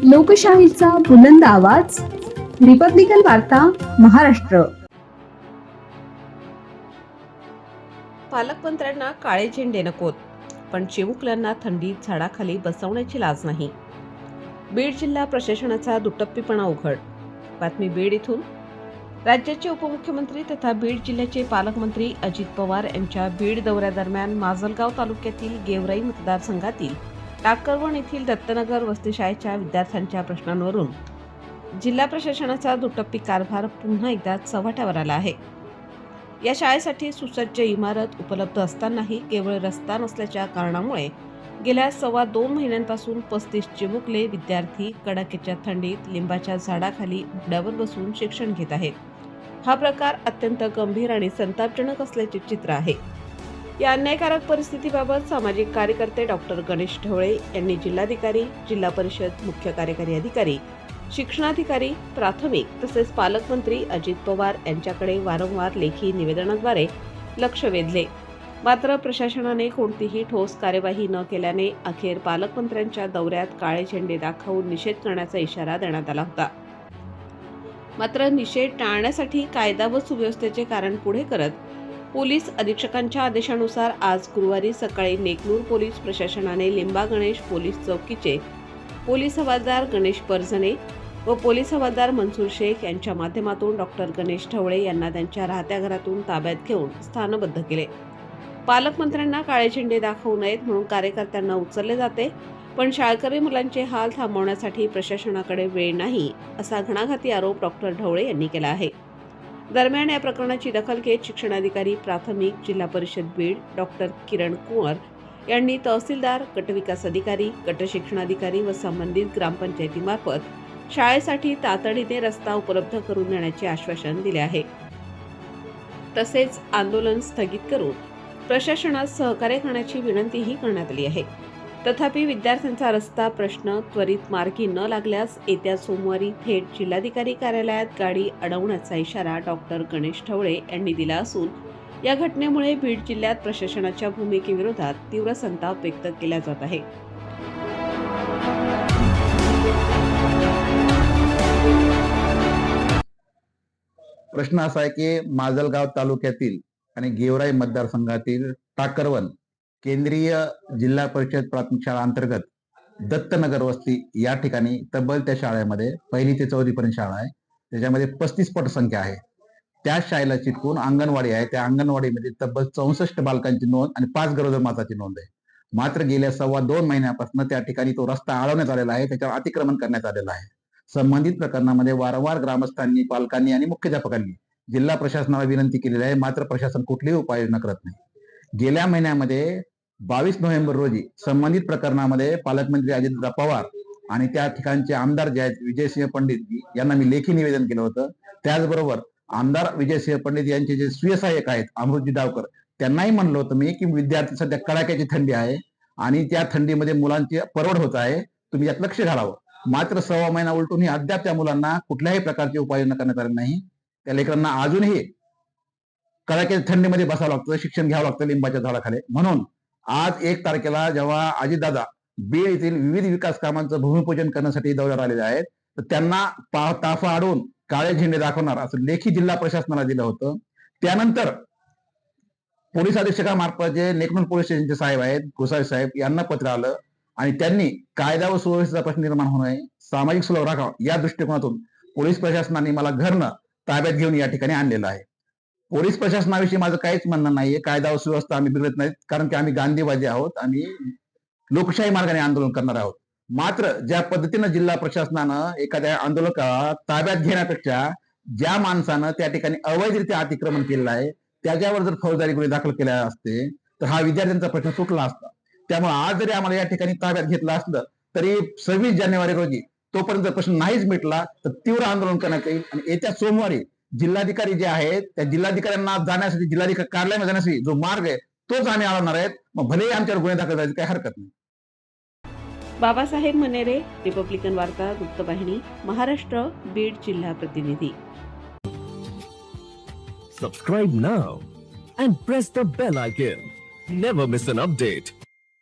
लोकशाहीचा बुलंद आवाज, रिपब्लिकन वार्ता, महाराष्ट्र. पालकमंत्र्यांना काळे झेंडे नकोत, पण चिमुकल्यांना थंडीत झाडाखाली बसवण्याची लाज नाही. बीड जिल्हा प्रशासनाचा दुटप्पीपणा उघड. बातमी बीड इथून. राज्याचे उपमुख्यमंत्री तथा बीड जिल्ह्याचे पालकमंत्री अजित पवार यांच्या बीड दौऱ्यादरम्यान माजलगाव तालुक्यातील गेवराई मतदारसंघातील टाकरवण येथील दत्तनगर वसतिशाळेच्या विद्यार्थ्यांच्या प्रश्नांवरून जिल्हा प्रशासनाचा दुटप्पी कारभार पुन्हा एकदा चव्हाट्यावर आला आहे. या शाळेसाठी सुसज्ज इमारत उपलब्ध असतानाही केवळ रस्ता नसल्याच्या कारणामुळे गेल्या 2.25 महिन्यांपासून 35 चिमुकले विद्यार्थी कडाक्याच्या थंडीत लिंबाच्या झाडाखाली उघड्यावर बसून शिक्षण घेत आहेत. हा प्रकार अत्यंत गंभीर आणि संतापजनक असल्याचे चित्र आहे. या अन्यायकारक परिस्थितीबाबत सामाजिक कार्यकर्ते डॉक्टर गणेश ढवळे यांनी जिल्हाधिकारी, जिल्हा परिषद मुख्य कार्यकारी अधिकारी, शिक्षणाधिकारी, प्राथमिक तसेच पालकमंत्री अजित पवार यांच्याकडे वारंवार लेखी निवेदनाद्वारे लक्ष वेधले. मात्र प्रशासनाने कोणतीही ठोस कार्यवाही न केल्याने अखेर पालकमंत्र्यांच्या दौऱ्यात काळे झेंडे दाखवून निषेध करण्याचा इशारा देण्यात आला होता. मात्र निषेध टाळण्यासाठी कायदा व सुव्यवस्थेचे कारण पुढे करत पोलीस अधीक्षकांच्या आदेशानुसार आज गुरुवारी सकाळी नेकनूर पोलीस प्रशासनाने लिंबा गणेश पोलीस चौकीचे पोलीस हवालदार गणेश परजणे व पोलीस हवालदार मनसूर शेख यांच्या माध्यमातून डॉक्टर गणेश ढवळे यांना त्यांच्या राहत्या घरातून ताब्यात घेऊन स्थानबद्ध केले. पालकमंत्र्यांना काळे झेंडे दाखवू नयेत म्हणून कार्यकर्त्यांना उचलले जाते, पण शाळकरी मुलांचे हाल थांबवण्यासाठी प्रशासनाकडे वेळ नाही, असा घणाघाती आरोप डॉक्टर ढवळे यांनी केला आहे. दरम्यान या प्रकरणाची दखल घेत शिक्षणाधिकारी प्राथमिक जिल्हा परिषद बीड डॉक्टर किरण कुंवर यांनी तहसीलदार, गटविकास अधिकारी, गट शिक्षणाधिकारी व संबंधित ग्रामपंचायतीमार्फत शाळेसाठी तातडीने रस्ता उपलब्ध करून देण्याचे आश्वासन दिले आहे. तसेच आंदोलन स्थगित करून प्रशासनास सहकार्य करण्याची विनंतीही करण्यात आली आहे. तथापि विद्यार्थ्यांचा रस्ता प्रश्न त्वरित मार्गी न लागल्यास येत्या सोमवारी थेट जिल्हाधिकारी कार्यालयात गाडी अडवण्याचा इशारा डॉक्टर गणेश ढवळे यांनी दिला असून या घटनेमुळे बीड जिल्ह्यात प्रशासनाच्या भूमिकेविरोधात तीव्र संताप व्यक्त केला जात आहे. प्रश्न असा आहे की माजलगाव तालुक्यातील आणि गेवराई मतदारसंघातील टाकरवन केंद्रीय जिल्हा परिषद प्राथमिक शाळा अंतर्गत दत्तनगर वस्ती या ठिकाणी तब्बल त्या शाळेमध्ये 1ली ते 4वी पर्यंत शाळा आहे. त्याच्यामध्ये 35 पटसंख्या आहे. त्या शाळेला चिटकून अंगणवाडी आहे. त्या अंगणवाडीमध्ये तब्बल 64 बालकांची नोंद आणि 5 गरोदर माताची नोंद आहे. मात्र गेल्या 2.25 महिन्यापासून त्या ठिकाणी तो रस्ता अडवण्यात आलेला आहे, त्याच्यावर अतिक्रमण करण्यात आलेलं आहे. संबंधित प्रकरणामध्ये वारंवार ग्रामस्थांनी, पालकांनी आणि मुख्याध्यापकांनी जिल्हा प्रशासनाला विनंती केलेली आहे, मात्र प्रशासन कुठलीही उपाययोजना करत नाही. गेल्या महिन्यामध्ये 22 नोव्हेंबर रोजी संबंधित प्रकरणामध्ये पालकमंत्री अजितदादा पवार आणि त्या ठिकाणचे आमदार जे आहेत विजयसिंह पंडित यांना मी लेखी निवेदन केलं होतं. त्याचबरोबर आमदार विजयसिंह पंडित यांचे जे सुसहाय्यक आहेत अमृतजी डावकर, त्यांनाही म्हणलं होतं मी की विद्यार्थी सध्या कडाक्याची थंडी आहे आणि त्या थंडीमध्ये मुलांची परवड होत आहे, तुम्ही यात लक्ष घालावं. मात्र 1.25 महिना उलटून ही अद्याप त्या मुलांना कुठल्याही प्रकारची उपाययोजना करण्यात आली नाही. त्या लेकरांना अजूनही कडाक्याच्या थंडीमध्ये बसावं लागतं, शिक्षण घ्यावं लागतं लिंबाच्या झाडाखाली. म्हणून आज 1 तारखेला जेव्हा अजितदादा बीड येथील विविध विकास कामांचं भूमिपूजन करण्यासाठी दौऱ्यावर आलेले आहेत, तर त्यांना ताफा अडवून काळे झेंडे दाखवणार असं लेखी जिल्हा प्रशासनाला दिलं होतं. त्यानंतर पोलीस अधीक्षकामार्फत जे नेकनूर पोलीस स्टेशनचे साहेब आहेत, गोसावी साहेब यांना पत्र आलं आणि त्यांनी कायदा व सुव्यवस्थेचा प्रश्न निर्माण होऊ नये, सामाजिक सुलभ राखावा या दृष्टिकोनातून पोलीस प्रशासनाने मला घरनं ताब्यात घेऊन या ठिकाणी आणलेलं आहे. पोलीस प्रशासनाविषयी माझं काहीच म्हणणं नाहीये. कायदा व सुव्यवस्था आम्ही बिघडत नाहीत, कारण की आम्ही गांधीवादी आहोत, आम्ही लोकशाही मार्गाने आंदोलन करणार आहोत. मात्र ज्या पद्धतीनं जिल्हा प्रशासनानं एखाद्या आंदोलकाला ताब्यात घेण्यापेक्षा ज्या माणसानं त्या ठिकाणी अवैधरित्या अतिक्रमण केलेलं आहे त्याच्यावर जर फौजदारी गुन्हे दाखल केले असते तर हा विद्यार्थ्यांचा प्रश्न सुटला असता. त्यामुळे आज जरी आम्हाला या ठिकाणी ताब्यात घेतलं असलं तरी 26 जानेवारी रोजी तोपर्यंत प्रश्न नाहीच मिटला तर तीव्र आंदोलन करण्यात येईल. आणि येत्या सोमवारी जिल्हाधिकारी जे आहेत त्या जिल्हाधिकाऱ्यांना जाण्यासाठी, जिल्हाधिकारी कार्यालयामध्ये जाण्यासाठी जो मार्ग आहे तोच आम्ही अडवणार आहेत. मग भलेही आमच्यावर गुन्हे दाखल करायची काही हरकत नाही. बाबासाहेब मनेरे, रिपब्लिकन वार्ता, वृत्तवाहिनी, महाराष्ट्र, बीड जिल्हा प्रतिनिधी. Subscribe now and press the bell icon. Never miss an update.